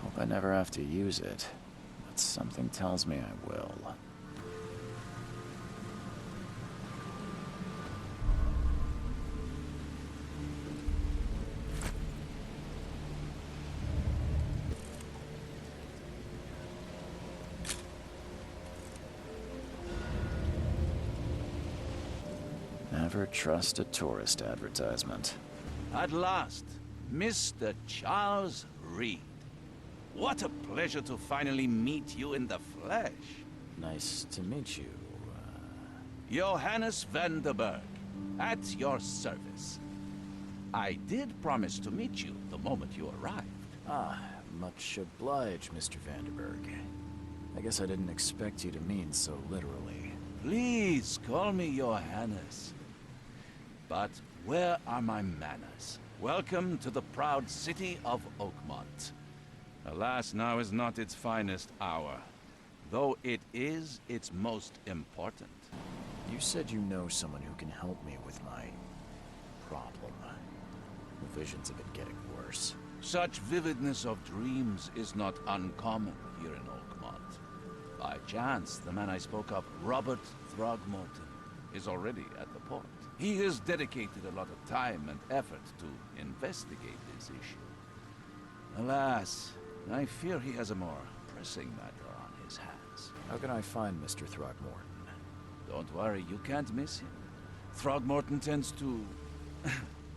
Hope I never have to use it, but something tells me I will. Never trust a tourist advertisement. At last, Mr. Charles Reed. What a pleasure to finally meet you in the flesh. Nice to meet you. Johannes Vanderberg, at your service. I did promise to meet you the moment you arrived. Ah, much obliged, Mr. Vanderberg. I guess I didn't expect you to mean so literally. Please call me Johannes. But where are my manners? Welcome to the proud city of Oakmont. Alas, now is not its finest hour, though it is its most important. You said you know someone who can help me with my problem. The visions of it getting worse. Such vividness of dreams is not uncommon here in Oakmont. By chance, the man I spoke of, Robert Throgmorton, is already at the port. He has dedicated a lot of time and effort to investigate this issue. Alas, I fear he has a more pressing matter on his hands. How can I find Mr. Throgmorton? Don't worry, you can't miss him. Throgmorton tends to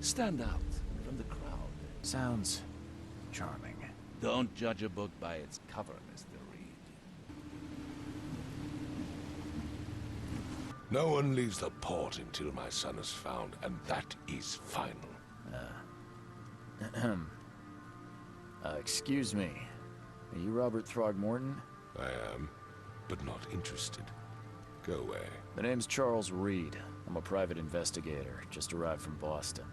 stand out from the crowd. Sounds charming. Don't judge a book by its cover, Mr. Reed. No one leaves the port until my son is found, and that is final. Excuse me. Are you Robert Throgmorton? I am, but not interested. Go away. The name's Charles Reed. I'm a private investigator, just arrived from Boston.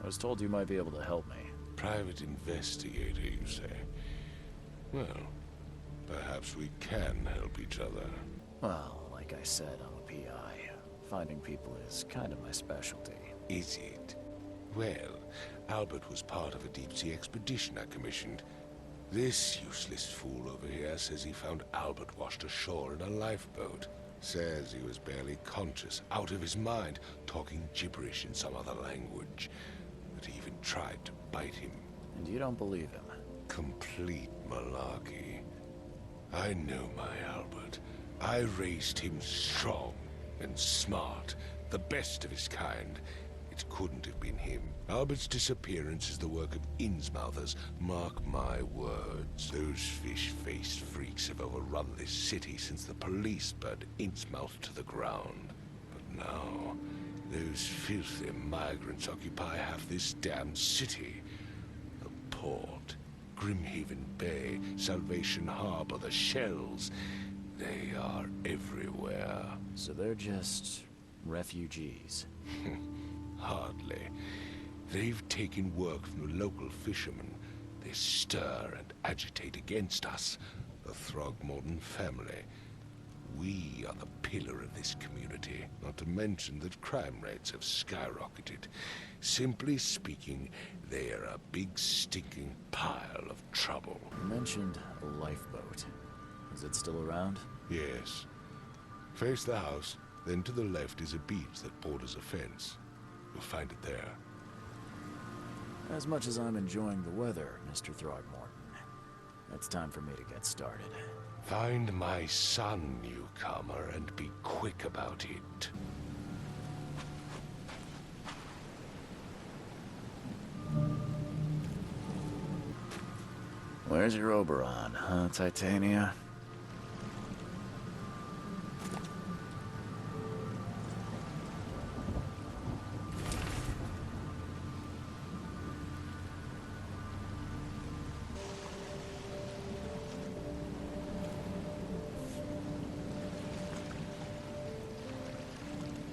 I was told you might be able to help me. Private investigator, you say? Well, perhaps we can help each other. Well, like I said, I'm a PI. Finding people is kind of my specialty. Is it? Well, Albert was part of a deep-sea expedition I commissioned. This useless fool over here says he found Albert washed ashore in a lifeboat. Says he was barely conscious, out of his mind, talking gibberish in some other language. That he even tried to bite him. And you don't believe him? Complete malarkey. I know my Albert. I raised him strong and smart, the best of his kind. It couldn't have been him. Albert's disappearance is the work of Innsmouthers. Mark my words. Those fish-faced freaks have overrun this city since the police burned Innsmouth to the ground. But now, those filthy migrants occupy half this damned city. The port, Grimhaven Bay, Salvation Harbor, the Shells. They are everywhere. So they're just refugees. Hardly. They've taken work from the local fishermen. They stir and agitate against us, the Throgmorton family. We are the pillar of this community, not to mention that crime rates have skyrocketed. Simply speaking, they are a big stinking pile of trouble. You mentioned a lifeboat. Is it still around? Yes. Face the house, then to the left is a beach that borders a fence. You'll find it there. As much as I'm enjoying the weather, Mr. Throgmorton, it's time for me to get started. Find my son, newcomer, and be quick about it. Where's your Oberon, huh, Titania?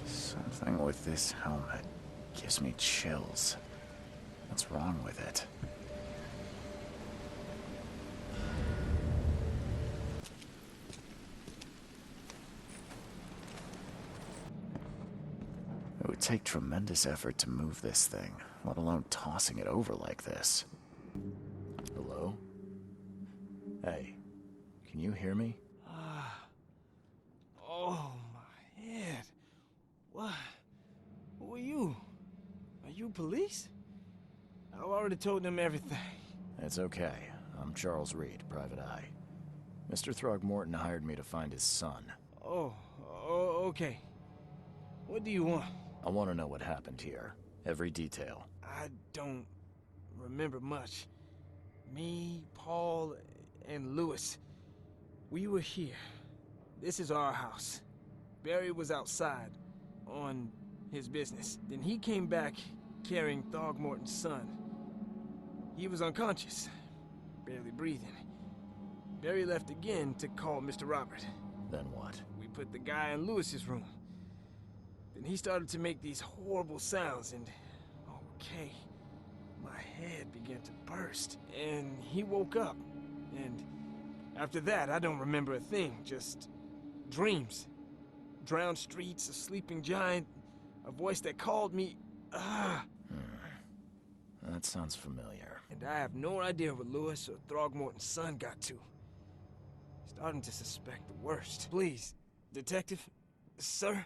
Something with this helmet gives me chills. What's wrong with it? It would take tremendous effort to move this thing, let alone tossing it over like this. Hello? Hey, can you hear me? Oh, my head. What? Who are you? Are you police? I already told them everything. It's okay. I'm Charles Reed, Private Eye. Mr. Throgmorton hired me to find his son. Oh, okay. What do you want? I want to know what happened here. Every detail. I don't remember much. Me, Paul, and Lewis. We were here. This is our house. Barry was outside, on his business. Then he came back carrying Throgmorton's son. He was unconscious, barely breathing. Barry left again to call Mr. Robert. Then what? We put the guy in Lewis's room. Then he started to make these horrible sounds and... okay. My head began to burst. And he woke up. And after that, I don't remember a thing. Just dreams. Drowned streets, a sleeping giant, a voice that called me... That sounds familiar. And I have no idea what Lewis or Throgmorton's son got to. Starting to suspect the worst. Please, detective, sir,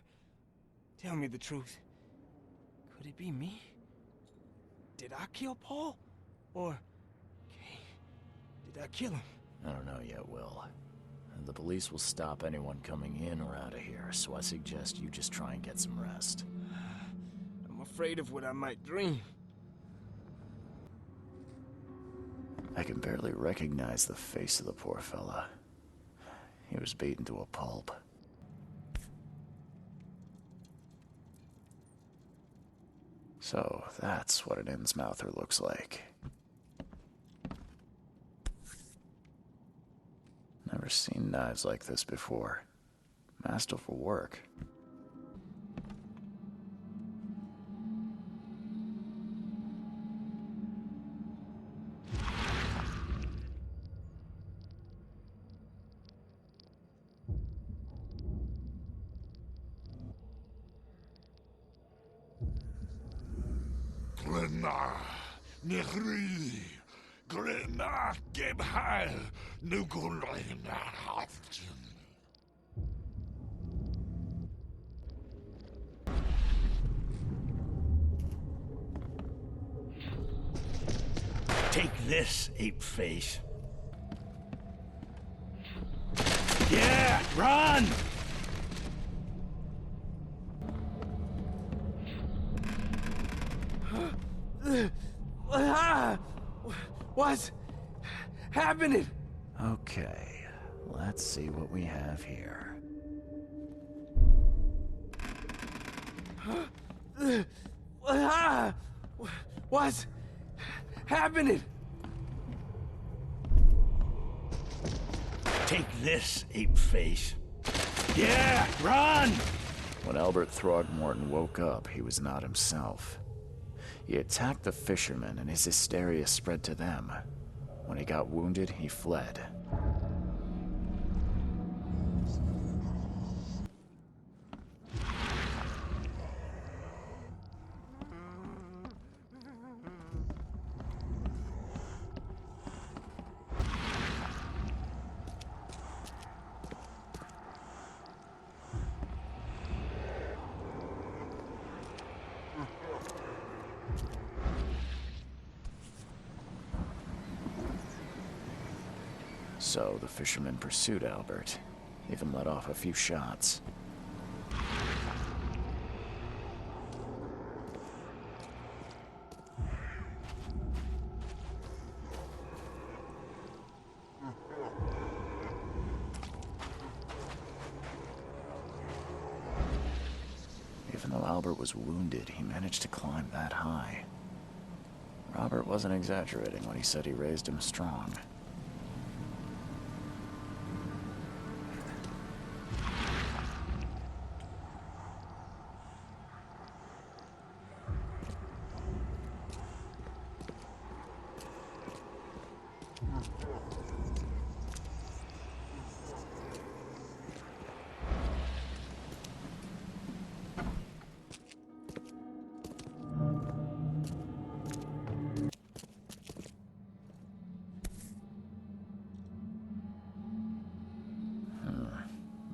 tell me the truth. Could it be me? Did I kill Paul? Or, did I kill him? I don't know yet, Will. The police will stop anyone coming in or out of here, so I suggest you just try and get some rest. I'm afraid of what I might dream. I can barely recognize the face of the poor fella. He was beaten to a pulp. So that's what an Innsmouther looks like. Never seen knives like this before. Masterful work. Grenna, Nehri, Grenna, Gebheil, Nugulina, Haften. Take this, ape-face. Yeah, run! What's happening? Okay, let's see what we have here. What's happening? Take this, ape-face. Yeah, run! When Albert Throgmorton woke up, he was not himself. He attacked the fishermen, and his hysteria spread to them. When he got wounded, he fled. So the fisherman pursued Albert, even let off a few shots. Even though Albert was wounded, he managed to climb that high. Robert wasn't exaggerating when he said he raised him strong.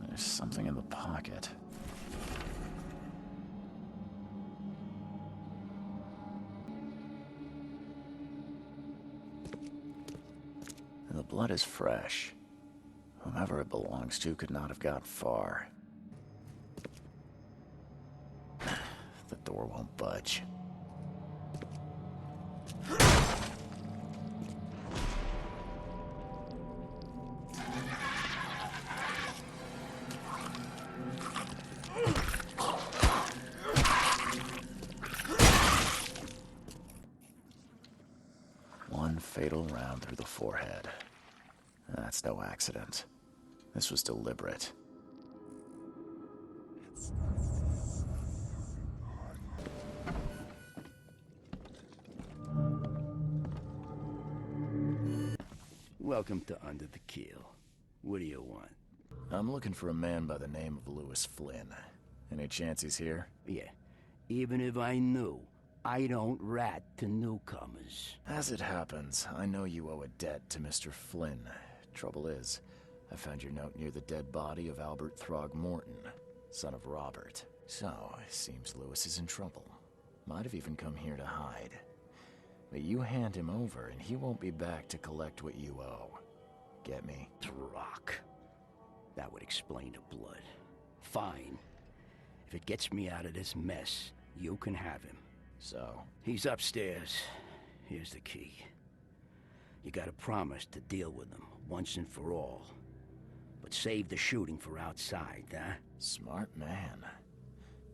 There's something in the pocket. The blood is fresh. Whomever it belongs to could not have got far. The door won't budge. One fatal round through the forehead. That's no accident. This was deliberate. Welcome to Under the Keel. What do you want? I'm looking for a man by the name of Lewis Flynn. Any chance he's here? Yeah, even if I knew, I don't rat to newcomers. As it happens, I know you owe a debt to Mr. Flynn. Trouble is, I found your note near the dead body of Albert Throgmorton, son of Robert. So, it seems Lewis is in trouble. Might have even come here to hide. But you hand him over and he won't be back to collect what you owe. Get me? Throck. That would explain the blood. Fine. If it gets me out of this mess, you can have him. So? He's upstairs. Here's the key. You gotta promise to deal with him, once and for all. But save the shooting for outside, huh? Smart man.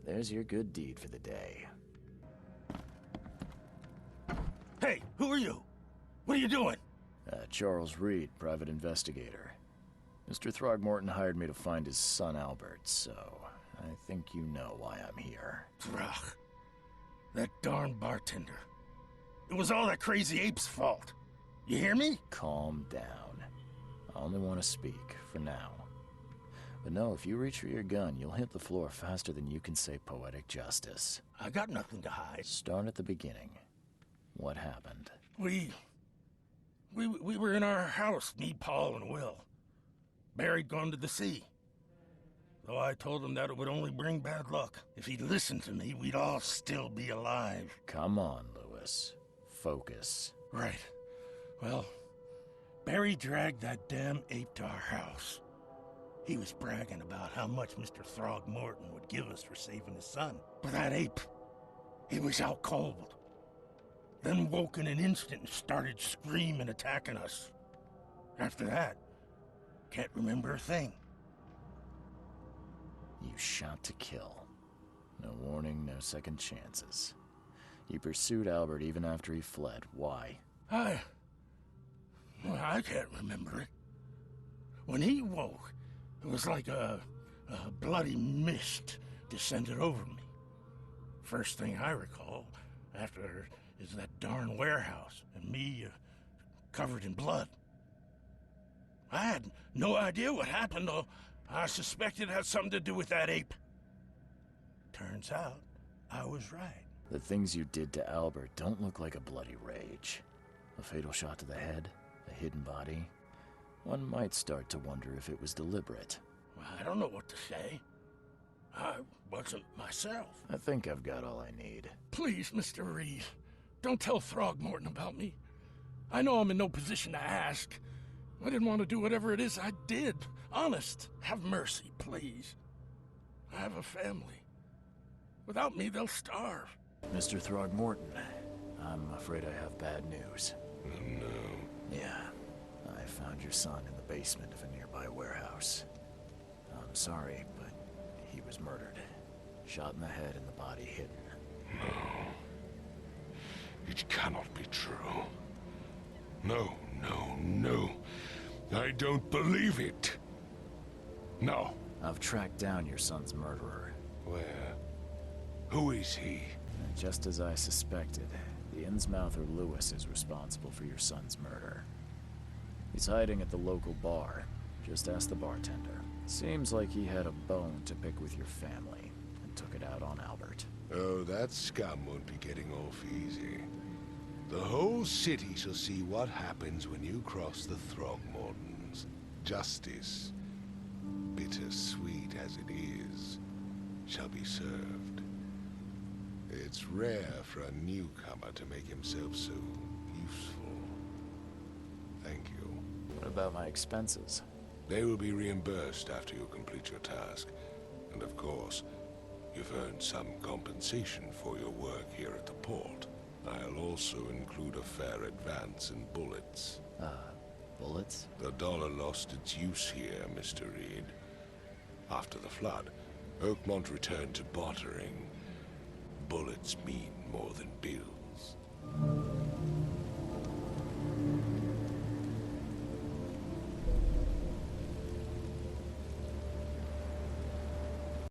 There's your good deed for the day. Hey, who are you? What are you doing? Charles Reed, private investigator. Mr. Throgmorton hired me to find his son Albert, so I think you know why I'm here. Throck. That darn bartender. It was all that crazy ape's fault. You hear me? Calm down. I only want to speak, for now. But no, if you reach for your gun, you'll hit the floor faster than you can say poetic justice. I got nothing to hide. Start at the beginning. What happened? We were in our house, me, Paul, and Will. Barry'd gone to the sea. Though I told him that it would only bring bad luck. If he'd listened to me, we'd all still be alive. Come on, Lewis. Focus. Right. Well, Barry dragged that damn ape to our house. He was bragging about how much Mr. Throgmorton would give us for saving his son. But that ape, he was out cold. Then woke in an instant and started screaming, attacking us. After that, can't remember a thing. You shot to kill. No warning, no second chances. You pursued Albert even after he fled. Why? I can't remember it. When he woke, it was like a bloody mist descended over me. First thing I recall after is that darn warehouse and me covered in blood. I had no idea what happened, though. I suspected it had something to do with that ape. Turns out, I was right. The things you did to Albert don't look like a bloody rage. A fatal shot to the head, a hidden body. One might start to wonder if it was deliberate. I don't know what to say. I wasn't myself. I think I've got all I need. Please, Mr. Reed, don't tell Throgmorton about me. I know I'm in no position to ask, I didn't want to do whatever it is I did. Honest, have mercy, please. I have a family. Without me, they'll starve. Mr. Throgmorton, I'm afraid I have bad news. Oh, no. Yeah, I found your son in the basement of a nearby warehouse. I'm sorry, but he was murdered. Shot in the head and the body hidden. No. It cannot be true. No, no, no. I don't believe it. No. I've tracked down your son's murderer. Where? Who is he? And just as I suspected, the Innsmouther Lewis is responsible for your son's murder. He's hiding at the local bar. Just ask the bartender. Seems like he had a bone to pick with your family, and took it out on Albert. Oh, that scum won't be getting off easy. The whole city shall see what happens when you cross the Throgmortons. Justice, bittersweet as it is, shall be served. It's rare for a newcomer to make himself so useful. Thank you. What about my expenses? They will be reimbursed after you complete your task. And of course, you've earned some compensation for your work here at the port. I'll also include a fair advance in bullets. Bullets? The dollar lost its use here, Mr. Reed. After the flood, Oakmont returned to bartering. Bullets mean more than